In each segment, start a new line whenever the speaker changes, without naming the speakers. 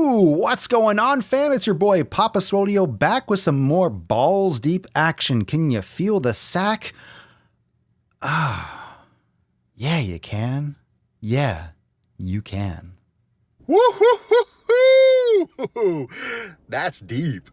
What's going on, fam? It's your boy Papa Swole back with some more balls deep action. Can you feel the sack? Yeah, you can. Yeah, you can.
Woo-hoo-hoo-hoo! That's deep.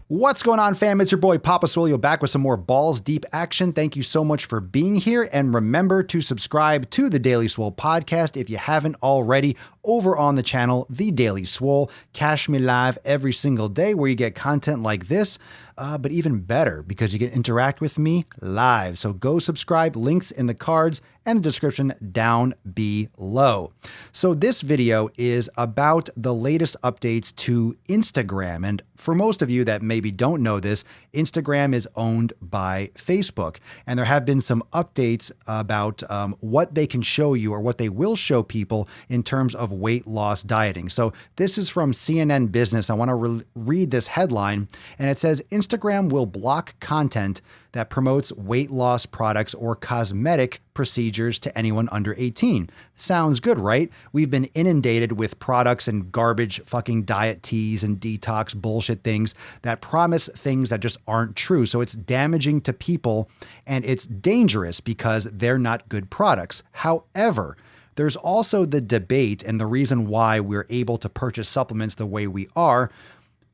What's going on, fam? It's your boy Papa Swole back with some more balls deep action. Thank you so much for being here, and remember to subscribe to the Daily Swole podcast if you haven't already over on the channel, The Daily Swole. Catch me live every single day where you get content like this, but even better because you can interact with me live. So go subscribe, links in the cards and the description down below. So this video is about the latest updates to Instagram. And for most of you that maybe don't know this, Instagram is owned by Facebook. And there have been some updates about what they can show you or what they will show people in terms of weight loss dieting. So this is from CNN Business. I want to read this headline, and it says Instagram will block content that promotes weight loss products or cosmetic procedures to anyone under 18. Sounds good, right? We've been inundated with products and garbage fucking diet teas and detox bullshit things that promise things that just aren't true. So it's damaging to people and it's dangerous because they're not good products. However, there's also the debate and the reason why we're able to purchase supplements the way we are.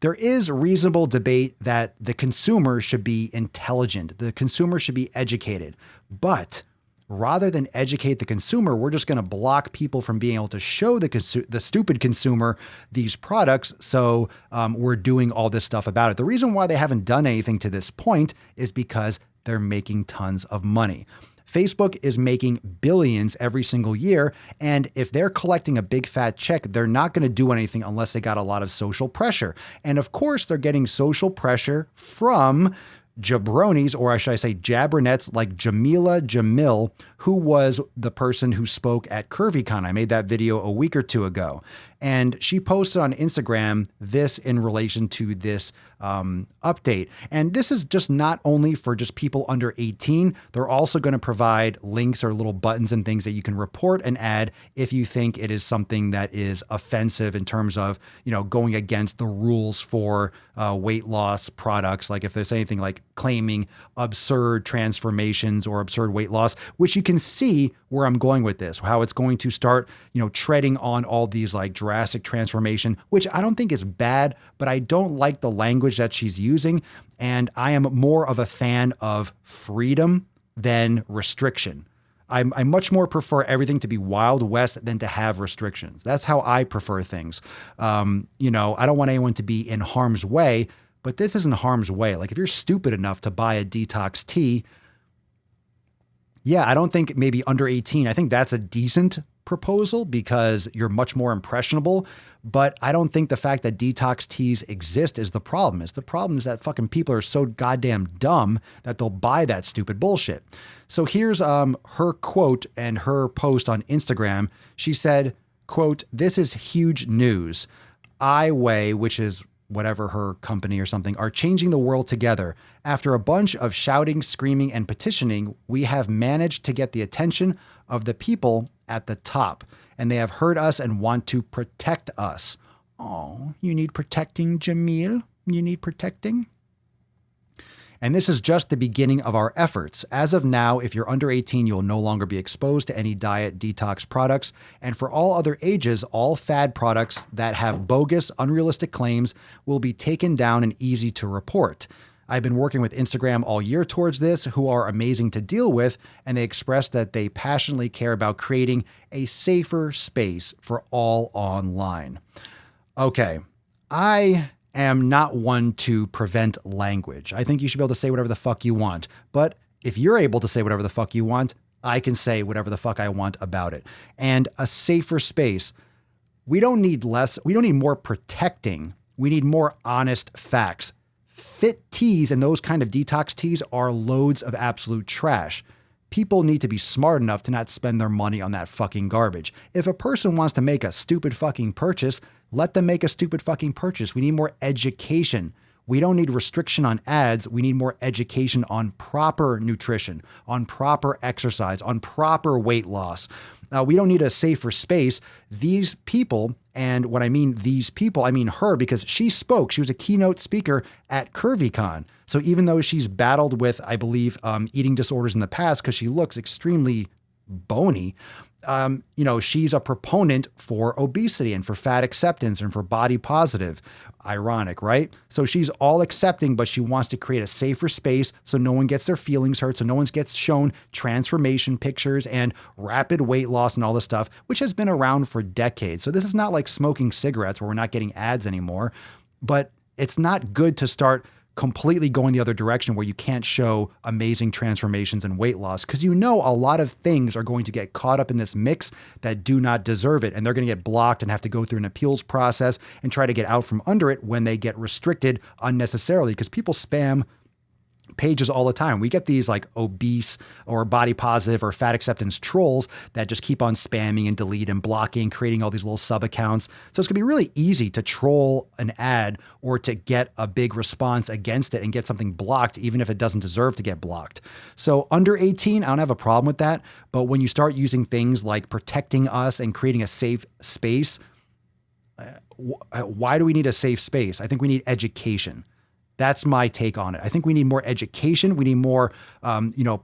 There is reasonable debate that the consumer should be intelligent. The consumer should be educated. But rather than educate the consumer, we're just going to block people from being able to show the stupid consumer these products. So we're doing all this stuff about it. The reason why they haven't done anything to this point is because they're making tons of money. Facebook is making billions every single year, and if they're collecting a big fat check, they're not going to do anything unless they got a lot of social pressure. And of course, they're getting social pressure from jabronis, or should I say jabronettes like Jameela Jamil, who was the person who spoke at CurvyCon. I made that video a week or two ago. And she posted on Instagram this in relation to this update. And this is just not only for just people under 18, they're also going to provide links or little buttons and things that you can report and add if you think it is something that is offensive in terms of, you know, going against the rules for weight loss products. Like if there's anything like claiming absurd transformations or absurd weight loss, which you can see where I'm going with this, how it's going to start, you know, treading on all these like drastic transformation, which I don't think is bad, but I don't like the language that she's using. And I am more of a fan of freedom than restriction. I much more prefer everything to be Wild West than to have restrictions. That's how I prefer things. You know, I don't want anyone to be in harm's way, but this isn't harm's way. Like if you're stupid enough to buy a detox tea, yeah, I don't think maybe under 18. I think that's a decent proposal because you're much more impressionable. But I don't think the fact that detox teas exist is the problem. The problem is that fucking people are so goddamn dumb that they'll buy that stupid bullshit. So here's her quote and her post on Instagram. She said, quote, "This is huge news. iWeigh," which is whatever her company or something, "are changing the world together. After a bunch of shouting, screaming, and petitioning, we have managed to get the attention of the people at the top, and they have heard us and want to protect us." Oh, you need protecting, Jamil? You need protecting? And this is just the beginning of our efforts. As of now, if you're under 18, you'll no longer be exposed to any diet detox products. And for all other ages, all fad products that have bogus, unrealistic claims will be taken down and easy to report. I've been working with Instagram all year towards this, who are amazing to deal with, and they express that they passionately care about creating a safer space for all online. Okay, I am not one to prevent language. I think you should be able to say whatever the fuck you want. But if you're able to say whatever the fuck you want, I can say whatever the fuck I want about it. And a safer space, we don't need more protecting. We need more honest facts. Fit teas and those kind of detox teas are loads of absolute trash. People need to be smart enough to not spend their money on that fucking garbage. If a person wants to make a stupid fucking purchase, let them make a stupid fucking purchase. We need more education. We don't need restriction on ads. We need more education on proper nutrition, on proper exercise, on proper weight loss. We don't need a safer space. These people, and when I mean these people, I mean her, because she spoke. She was a keynote speaker at CurvyCon. So even though she's battled with, I believe, eating disorders in the past because she looks extremely bony, she's a proponent for obesity and for fat acceptance and for body positive. Ironic, right? So she's all accepting, but she wants to create a safer space so no one gets their feelings hurt, so no one gets shown transformation pictures and rapid weight loss and all this stuff, which has been around for decades. So this is not like smoking cigarettes where we're not getting ads anymore, but it's not good to start completely going the other direction where you can't show amazing transformations and weight loss, because a lot of things are going to get caught up in this mix that do not deserve it, and they're going to get blocked and have to go through an appeals process and try to get out from under it when they get restricted unnecessarily, because people spam pages all the time. We get these like obese or body positive or fat acceptance trolls that just keep on spamming and delete and blocking, creating all these little sub accounts. So it's gonna be really easy to troll an ad or to get a big response against it and get something blocked, even if it doesn't deserve to get blocked. So under 18, I don't have a problem with that. But when you start using things like protecting us and creating a safe space, why do we need a safe space? I think we need education. That's my take on it. I think we need more education. We need more,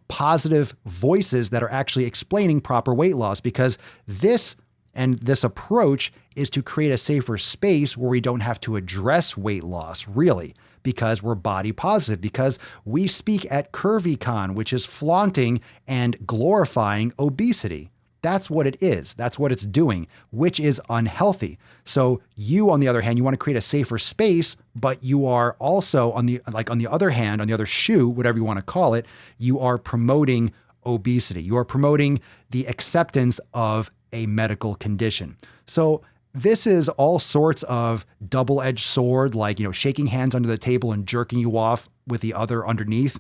positive voices that are actually explaining proper weight loss, because this approach is to create a safer space where we don't have to address weight loss, really, because we're body positive, because we speak at CurvyCon, which is flaunting and glorifying obesity. That's what it is. That's what it's doing, which is unhealthy. So you, on the other hand, you want to create a safer space, but you are also on the other hand, on the other shoe, whatever you want to call it, you are promoting obesity. You are promoting the acceptance of a medical condition. So this is all sorts of double-edged sword, like, shaking hands under the table and jerking you off with the other underneath.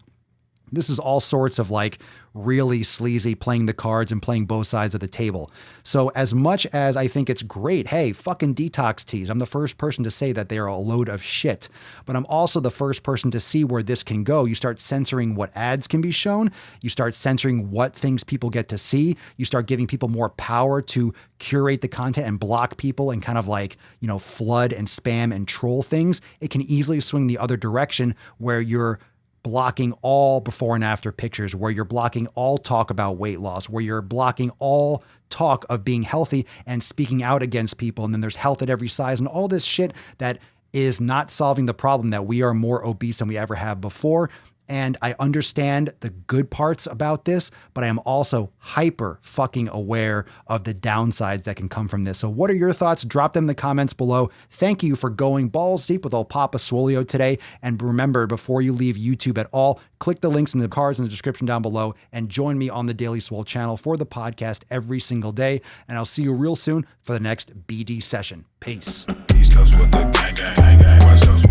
This is all sorts of like really sleazy playing the cards and playing both sides of the table. So as much as I think it's great, hey, fucking detox teas, I'm the first person to say that they are a load of shit, but I'm also the first person to see where this can go. You start censoring what ads can be shown. You start censoring what things people get to see. You start giving people more power to curate the content and block people and kind of like, flood and spam and troll things. It can easily swing the other direction where you're blocking all before and after pictures, where you're blocking all talk about weight loss, where you're blocking all talk of being healthy and speaking out against people. And then there's health at every size and all this shit that is not solving the problem that we are more obese than we ever have before. And I understand the good parts about this, but I am also hyper fucking aware of the downsides that can come from this. So what are your thoughts? Drop them in the comments below. Thank you for going balls deep with old Papa Swolio today. And remember, before you leave YouTube at all, click the links in the cards in the description down below and join me on the Daily Swole channel for the podcast every single day. And I'll see you real soon for the next BD session. Peace. East Coast with the gang, gang, gang, gang. West Coast